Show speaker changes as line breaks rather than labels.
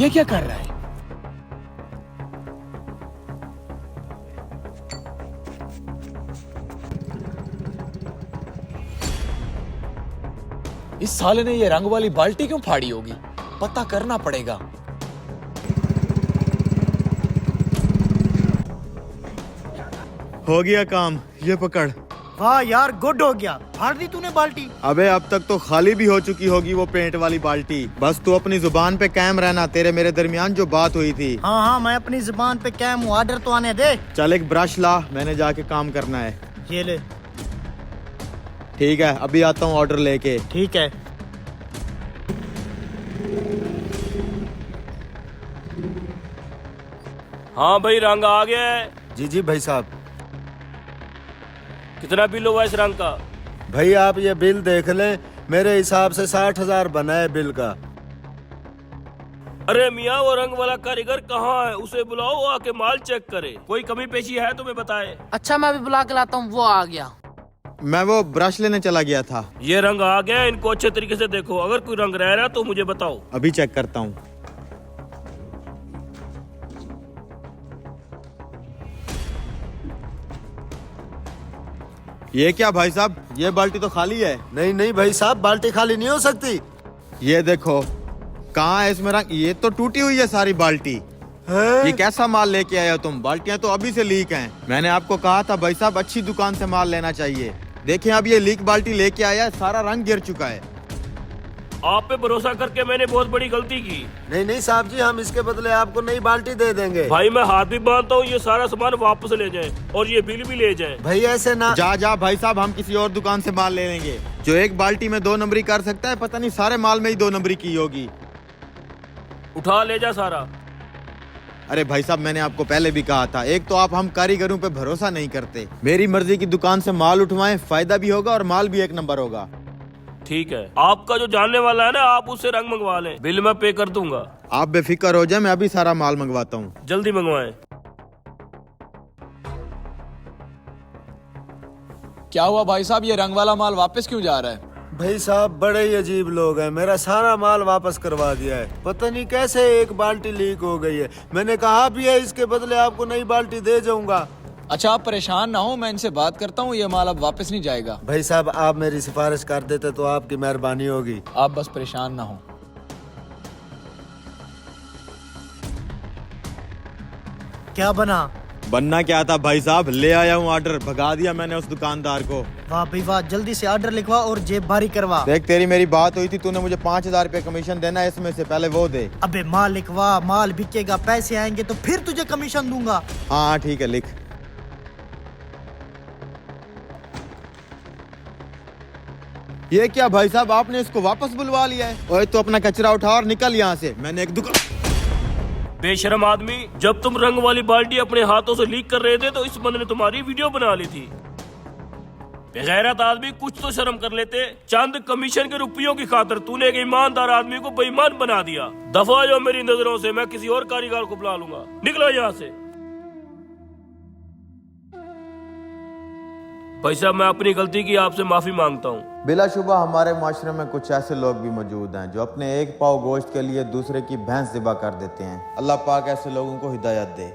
ये क्या कर रहा है? इस साले ने ये रंग वाली बाल्टी क्यों फाड़ी होगी? पता करना पड़ेगा।
हो गया काम, ये पकड़।
वाह यार, गुड हो गया। फाड़ दी तूने बाल्टी?
अबे अब तक तो खाली भी हो चुकी होगी वो पेंट वाली बाल्टी। बस तू अपनी जुबान पे कायम रहना। तेरे मेरे दरमियान जो बात हुई थी।
हाँ हाँ, मैं अपनी जुबान पे कायम हूँ। ऑर्डर तो आने दे।
चल एक ब्रश ला, मैंने जाके काम करना है।
ये ले।
ठीक है, अभी आता हूँ ऑर्डर लेके।
ठीक है।
हाँ भाई, रंग आ गया है।
जी जी भाई साहब।
कितना बिल हुआ इस रंग का?
भाई आप ये बिल देख लें, मेरे हिसाब से 60,000 बना है बिल का।
अरे मियाँ, वो रंग वाला कारीगर कहाँ है? उसे बुलाओ, वो आके माल चेक करे। कोई कमी पेशी है तो मैं बताए।
अच्छा, मैं अभी बुला के लाता हूँ। वो आ गया।
मैं वो ब्रश लेने चला गया था।
ये रंग आ गया, इनको अच्छे तरीके से देखो। अगर कोई रंग रह रहा तो मुझे बताओ।
अभी चेक करता हूँ। ये क्या भाई साहब, ये बाल्टी तो खाली है।
नहीं नहीं भाई साहब, बाल्टी खाली नहीं हो सकती।
ये देखो, कहाँ है इसमें रंग? ये तो टूटी हुई है सारी बाल्टी। ये कैसा माल लेके आए हो तुम? बाल्टियां तो अभी से लीक हैं। मैंने आपको कहा था भाई साहब, अच्छी दुकान से माल लेना चाहिए। देखें, अब ये लीक बाल्टी लेके आया है, सारा रंग गिर चुका है।
आप पे भरोसा करके मैंने बहुत बड़ी गलती की।
नहीं नहीं साहब जी, हम इसके बदले आपको नई बाल्टी दे देंगे।
भाई मैं हाथ भी बांधता हूँ, ये सारा सामान वापस ले जाए और ये बिल भी ले जाए।
भाई ऐसे ना।
जा जा भाई साहब, हम किसी और दुकान से माल ले लेंगे। जो एक बाल्टी में 2 नंबरी कर सकता है, पता नहीं सारे माल में ही 2 नंबरी की होगी।
उठा ले जा सारा।
अरे भाई साहब, मैंने आपको पहले भी कहा था, एक तो आप हम कारीगरों पे भरोसा नहीं करते। मेरी मर्जी की दुकान से माल उठवाएं, फायदा भी होगा और माल भी एक नंबर होगा।
ठीक है, आपका जो जानने वाला है ना, आप उससे रंग मंगवा लें। बिल मैं पे कर दूंगा।
आप बेफिक्र हो जाए, मैं अभी सारा माल मंगवाता हूँ।
जल्दी मंगवाएं।
क्या हुआ भाई साहब, ये रंग वाला माल वापस क्यों जा रहा है?
भाई साहब बड़े ही अजीब लोग हैं, मेरा सारा माल वापस करवा दिया है। पता नहीं कैसे एक बाल्टी लीक हो गई है। मैंने कहा भी है इसके बदले आपको नई बाल्टी दे जाऊंगा।
अच्छा, आप परेशान ना हो, मैं इनसे बात करता हूँ। ये माल अब वापस नहीं जाएगा।
भाई साहब आप मेरी सिफारिश कर देते तो आपकी मेहरबानी होगी।
आप बस परेशान ना हो।
क्या बना?
बनना क्या था भाई साहब, ले आया हूँ ऑर्डर। भगा दिया मैंने उस दुकानदार को।
वाह भाई वाह, जल्दी से ऑर्डर लिखवा और जेब भारी करवा।
देख, तेरी मेरी बात हुई थी, तूने मुझे 5,000 रुपए कमीशन देना है, इसमें से पहले वो दे।
अबे माल लिखवा, माल बिकेगा, पैसे आएंगे तो फिर तुझे कमीशन दूंगा।
हाँ ठीक है, लिख। ये क्या भाई साहब, आपने इसको वापस बुलवा लिया है? ओए तो अपना कचरा उठा और निकल यहाँ से। मैंने एक दुकान।
बेशरम आदमी, जब तुम रंग वाली बाल्टी अपने हाथों से लीक कर रहे थे तो इस बंदे ने तुम्हारी वीडियो बना ली थी। बेगैरत आदमी, कुछ तो शर्म कर लेते। चंद कमीशन के रुपयों की खातिर तूने एक ईमानदार आदमी को बेईमान बना दिया। दफा जो मेरी नजरों से, मैं किसी और कारीगर को बुला लूंगा। निकलो यहाँ से। भाई साहब, मैं अपनी गलती की आपसे माफी मांगता हूँ।
बिलाशुबा हमारे माशरे में कुछ ऐसे लोग भी मौजूद हैं जो अपने एक पाव गोश्त के लिए दूसरे की भैंस ज़िबा कर देते हैं। अल्लाह पाक ऐसे लोगों को हिदायत दे।